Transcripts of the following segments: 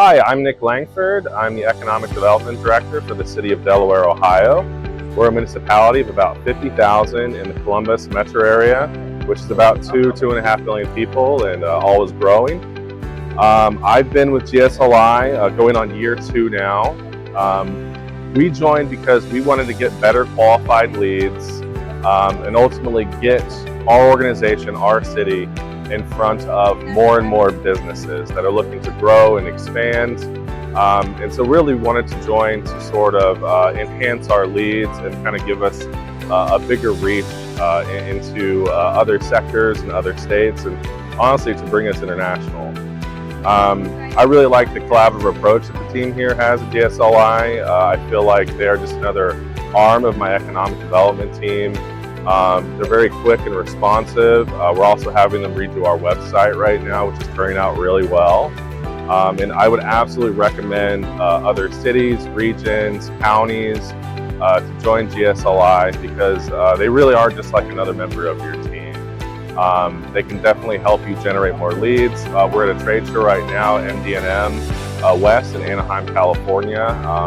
Hi, I'm Nick Langford. I'm the Economic Development Director for the City of Delaware, Ohio. We're a municipality of about 50,000 in the Columbus metro area, which is about 2.5 million people, and always growing. I've been with GSLI going on year 2 now. We joined because we wanted to get better qualified leads and ultimately get our organization, our city, in front of more and more businesses that are looking to grow and expand. And so really wanted to join to sort of enhance our leads and kind of give us a bigger reach into other sectors and other states, and honestly to bring us international. I really like the collaborative approach that the team here has at GSLI. I feel like they're just another arm of my economic development team. They're very quick and responsive. We're also having them redo our website right now, which is turning out really well. And I would absolutely recommend other cities, regions, counties to join GSLI because they really are just like another member of your team. They can definitely help you generate more leads. We're at a trade show right now, MD&M West in Anaheim, California.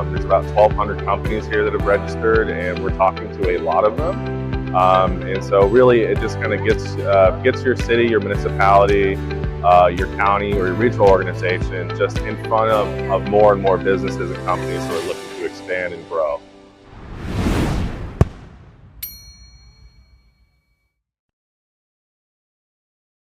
There's about 1,200 companies here that have registered, and we're talking to a lot of them. And so really it just kind of gets your city, your municipality, your county or your regional organization just in front of more and more businesses and companies who are looking to expand and grow.